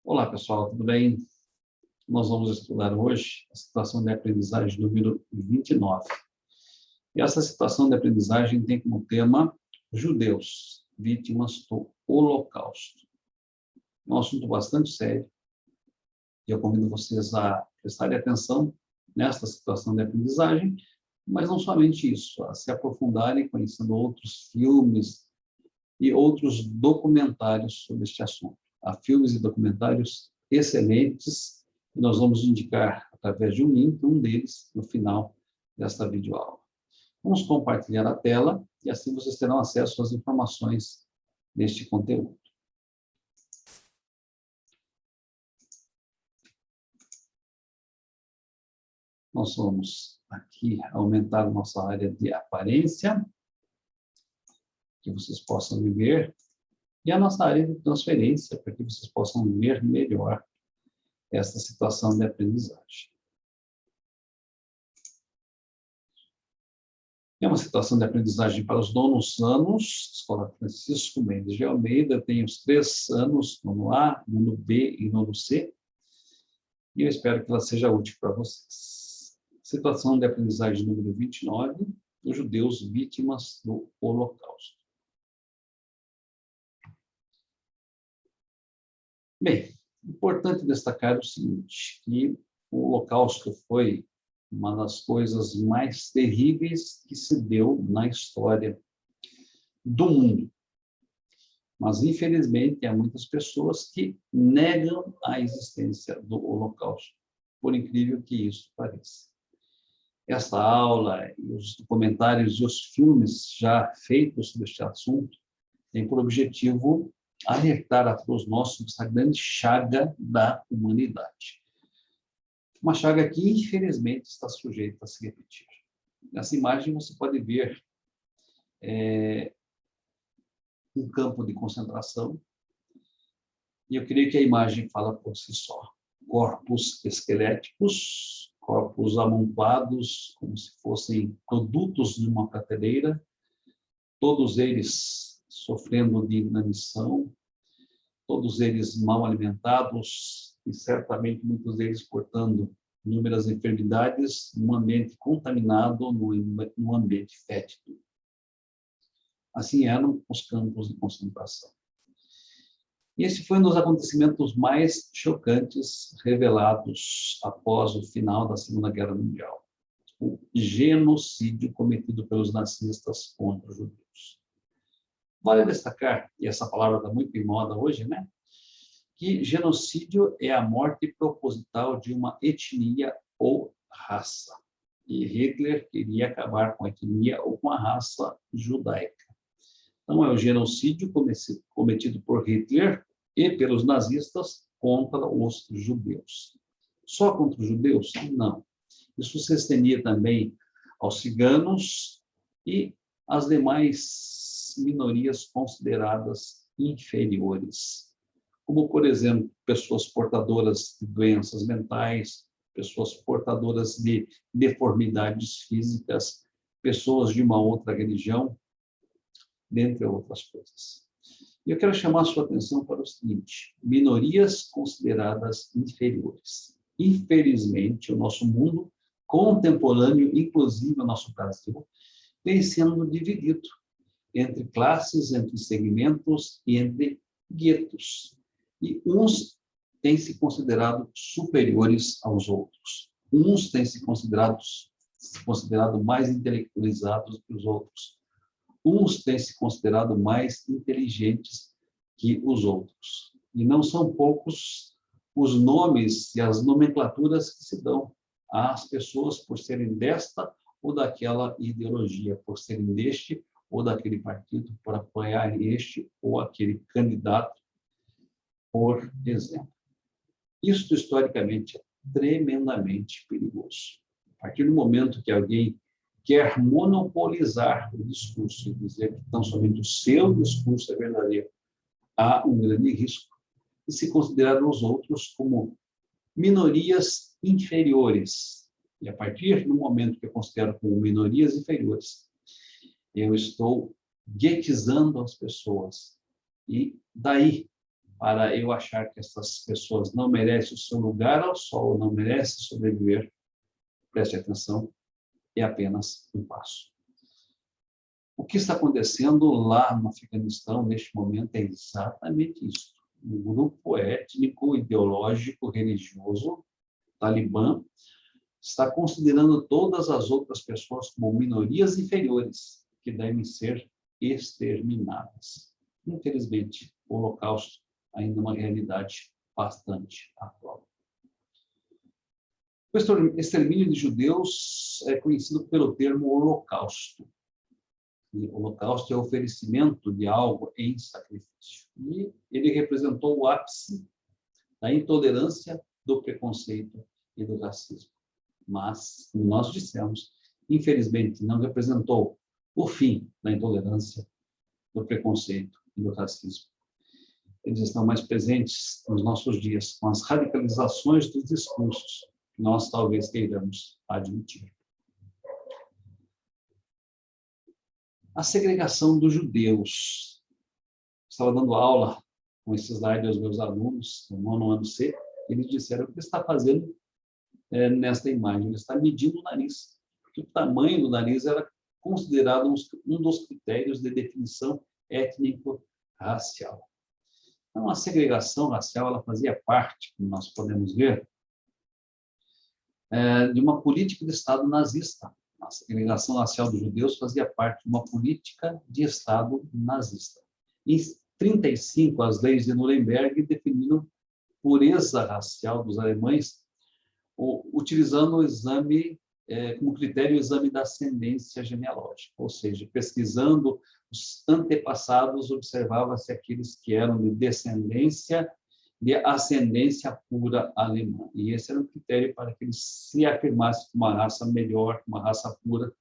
Olá, pessoal, tudo bem? Nós vamos estudar hoje a situação de aprendizagem número 29. E essa situação de aprendizagem tem como tema judeus, vítimas do Holocausto. É um assunto bastante sério e eu convido vocês a prestarem atenção nesta situação de aprendizagem, mas não somente isso, a se aprofundarem conhecendo outros filmes e outros documentários sobre este assunto. Há filmes e documentários excelentes que nós vamos indicar através de um link, um deles, no final desta videoaula. Vamos compartilhar a tela e assim vocês terão acesso às informações deste conteúdo. Nós vamos aqui aumentar nossa área de aparência, que vocês possam ver, e a nossa área de transferência, para que vocês possam ver melhor esta situação de aprendizagem. É uma situação de aprendizagem para os nonos anos, Escola Francisco Mendes de Almeida, tem os 3 anos, nono A, nono B e nono C, e eu espero que ela seja útil para vocês. Situação de aprendizagem número 29, os judeus vítimas do Holocausto. Bem, importante destacar o seguinte, que o Holocausto foi uma das coisas mais terríveis que se deu na história do mundo. Mas, infelizmente, há muitas pessoas que negam a existência do Holocausto, por incrível que isso pareça. Esta aula, os documentários e os filmes já feitos sobre este assunto têm por objetivo alertar a todos nós sobre essa grande chaga da humanidade. Uma chaga que, infelizmente, está sujeita a se repetir. Nessa imagem você pode ver um campo de concentração, e eu creio que a imagem fala por si só. Corpos esqueléticos, corpos amontoados, como se fossem produtos de uma prateleira, todos eles sofrendo de inanição, todos eles mal alimentados e certamente muitos deles portando inúmeras enfermidades num ambiente contaminado, num ambiente fétido. Assim eram os campos de concentração. E esse foi um dos acontecimentos mais chocantes revelados após o final da Segunda Guerra Mundial. O genocídio cometido pelos nazistas contra os judeus. Vale destacar, e essa palavra está muito em moda hoje, né? Que genocídio é a morte proposital de uma etnia ou raça. E Hitler queria acabar com a etnia ou com a raça judaica. Então, é o genocídio cometido por Hitler e pelos nazistas contra os judeus. Só contra os judeus? Não. Isso se estendia também aos ciganos e às demais minorias consideradas inferiores, como, por exemplo, pessoas portadoras de doenças mentais, pessoas portadoras de deformidades físicas, pessoas de uma outra religião, dentre outras coisas. E eu quero chamar a sua atenção para o seguinte: minorias consideradas inferiores. Infelizmente, o nosso mundo contemporâneo, inclusive o nosso Brasil, vem sendo dividido entre classes, entre segmentos e entre guetos. E uns têm se considerado superiores aos outros. Uns têm se considerado mais intelectualizados que os outros. Uns têm se considerado mais inteligentes que os outros. E não são poucos os nomes e as nomenclaturas que se dão às pessoas por serem desta ou daquela ideologia, por serem deste ou daquele partido, por apoiar este ou aquele candidato, por exemplo. Isso, historicamente, é tremendamente perigoso. A partir do momento que alguém quer monopolizar o discurso e dizer que tão somente o seu discurso é verdadeiro, há um grande risco de se considerar os outros como minorias inferiores. E a partir do momento que eu considero como minorias inferiores, eu estou guetizando as pessoas. E daí para eu achar que essas pessoas não merecem o seu lugar ao sol, não merecem sobreviver, preste atenção, é apenas um passo. O que está acontecendo lá no Afeganistão, neste momento, é exatamente isso. Um grupo étnico, ideológico, religioso, talibã, está considerando todas as outras pessoas como minorias inferiores, que devem ser exterminadas. Infelizmente, o Holocausto ainda é uma realidade bastante atual. O extermínio de judeus é conhecido pelo termo Holocausto. E o Holocausto é o oferecimento de algo em sacrifício. E ele representou o ápice da intolerância, do preconceito e do racismo. Mas, como nós dissemos, infelizmente não representou o fim da intolerância, do preconceito e do racismo. Eles estão mais presentes nos nossos dias, com as radicalizações dos discursos que nós talvez queiramos admitir. A segregação dos judeus. Estava dando aula com esse slide aos meus alunos, no 9º ano C, eles disseram: o que ele está fazendo nesta imagem? Ele está medindo o nariz, porque o tamanho do nariz era considerado um dos critérios de definição étnico-racial. Então, a segregação racial ela fazia parte, como nós podemos ver, de uma política de Estado nazista. A segregação racial dos judeus fazia parte de uma política de Estado nazista. Em 1935, as leis de Nuremberg definiram pureza racial dos alemães, utilizando o exame, como critério, o exame da ascendência genealógica, ou seja, pesquisando os antepassados, observava-se aqueles que eram de descendência, de ascendência pura alemã. E esse era um critério para que eles se afirmassem como uma raça melhor, uma raça pura,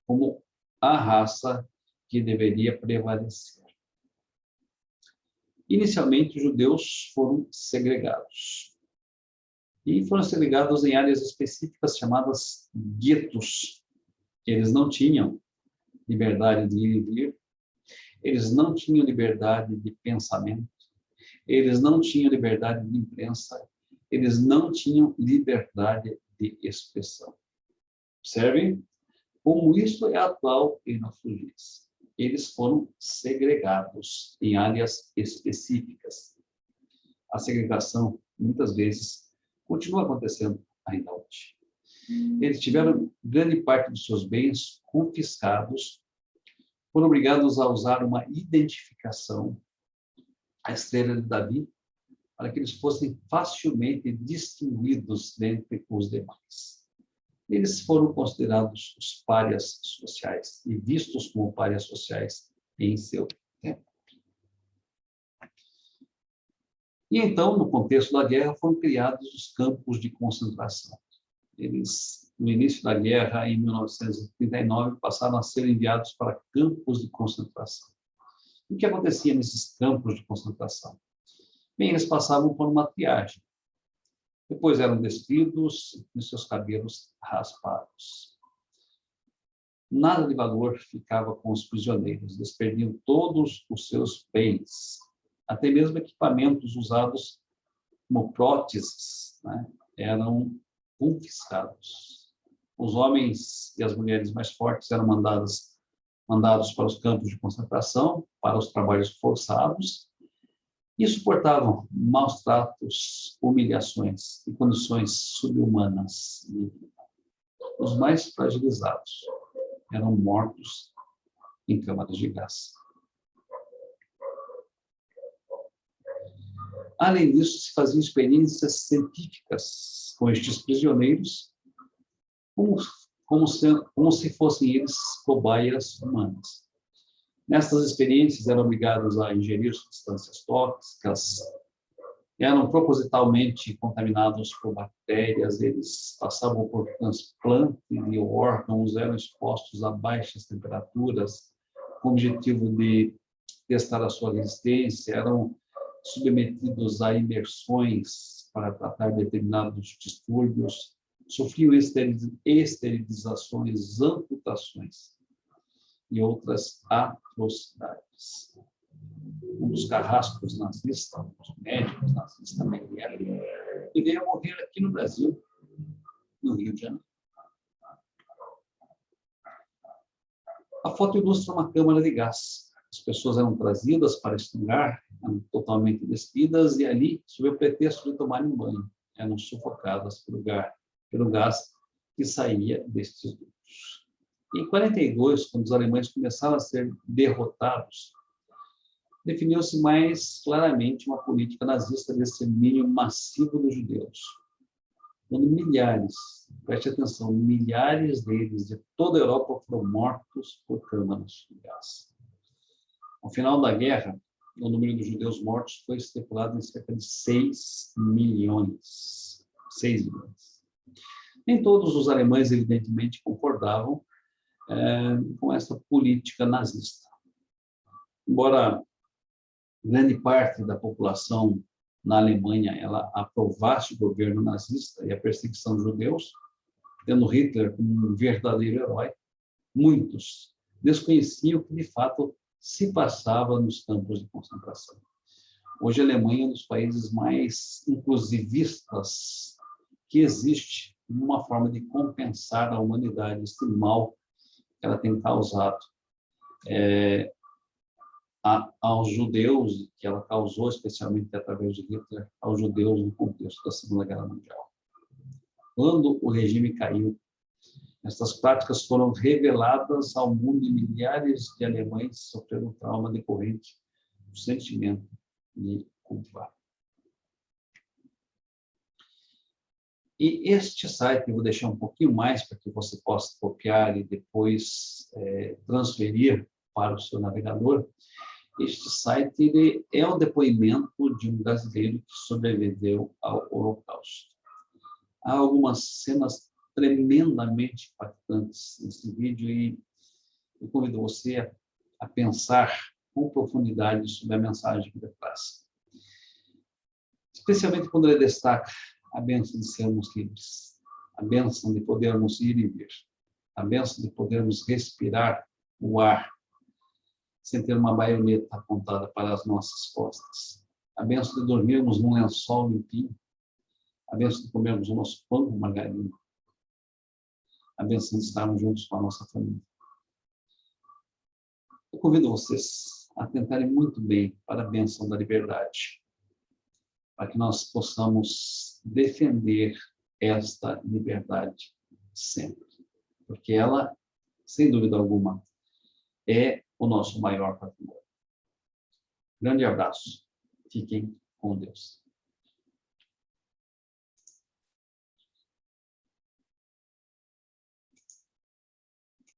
como a raça que deveria prevalecer. Inicialmente, os judeus foram segregados. E foram segregados em áreas específicas chamadas guetos. Eles não tinham liberdade de ir e vir, eles não tinham liberdade de pensamento, eles não tinham liberdade de imprensa, eles não tinham liberdade de expressão. Observem como isso é atual em nossos dias. Eles foram segregados em áreas específicas. A segregação, muitas vezes, continua acontecendo ainda hoje. Eles tiveram grande parte dos seus bens confiscados, foram obrigados a usar uma identificação, a estrela de Davi, para que eles fossem facilmente distinguidos dentre os demais. Eles foram considerados os párias sociais e vistos como párias sociais em seu tempo. E então, no contexto da guerra, foram criados os campos de concentração. Eles, no início da guerra, em 1939, passaram a ser enviados para campos de concentração. O que acontecia nesses campos de concentração? Bem, eles passavam por uma triagem. Depois eram despidos e seus cabelos raspados. Nada de valor ficava com os prisioneiros. Eles perdiam todos os seus bens, até mesmo equipamentos usados como próteses, né, eram confiscados. Os homens e as mulheres mais fortes eram mandados para os campos de concentração, para os trabalhos forçados, e suportavam maus tratos, humilhações e condições subhumanas de vida. Os mais fragilizados eram mortos em câmaras de gás. Além disso, se faziam experiências científicas com estes prisioneiros, como se fossem eles cobaias humanas. Nessas experiências, eram obrigados a ingerir substâncias tóxicas, eram propositalmente contaminados por bactérias, eles passavam por transplante de órgãos, eram expostos a baixas temperaturas, com o objetivo de testar a sua resistência, eram submetidos a imersões para tratar determinados distúrbios, sofriam esterilizações, amputações e outras atrocidades. Um dos carrascos nazistas, médicos nazistas também vieram, e veio a morrer aqui no Brasil, no Rio de Janeiro. A foto ilustra uma câmara de gás. As pessoas eram trazidas para este lugar, eram totalmente despidas, e ali, sob o pretexto de tomarem um banho, eram sufocadas pelo gás que saía destes dutos. Em 42, quando os alemães começaram a ser derrotados, definiu-se mais claramente uma política nazista de extermínio massivo dos judeus. Quando milhares, preste atenção, milhares deles de toda a Europa foram mortos por câmaras de gás. Ao final da guerra, o número de judeus mortos foi estipulado em cerca de 6 milhões. 6 milhões. Nem todos os alemães, evidentemente, concordavam com essa política nazista. Embora grande parte da população na Alemanha ela aprovasse o governo nazista e a perseguição dos judeus, tendo Hitler como um verdadeiro herói, muitos desconheciam o que de fato se passava nos campos de concentração. Hoje a Alemanha é um dos países mais inclusivistas que existe, uma forma de compensar a humanidade este mal que ela tem causado aos judeus, que ela causou especialmente através de Hitler, aos judeus no contexto da Segunda Guerra Mundial. Quando o regime caiu, essas práticas foram reveladas ao mundo e milhares de alemães sofreram trauma decorrente do sentimento de culpa. E este site, eu vou deixar um pouquinho mais para que você possa copiar e depois transferir para o seu navegador. Este site ele é o depoimento de um brasileiro que sobreviveu ao Holocausto. Há algumas cenas tremendamente impactantes nesse vídeo e eu convido você a pensar com profundidade sobre a mensagem que ele traz. Especialmente quando ele destaca a bênção de sermos livres, a bênção de podermos ir e vir, a bênção de podermos respirar o ar sem ter uma baioneta apontada para as nossas costas, a bênção de dormirmos num lençol limpinho, a bênção de comermos o nosso pão com margarina, a bênção de estarmos juntos com a nossa família. Eu convido vocês a tentarem muito bem para a bênção da liberdade, para que nós possamos defender esta liberdade sempre, porque ela, sem dúvida alguma, é o nosso maior patrimônio. Grande abraço. Fiquem com Deus.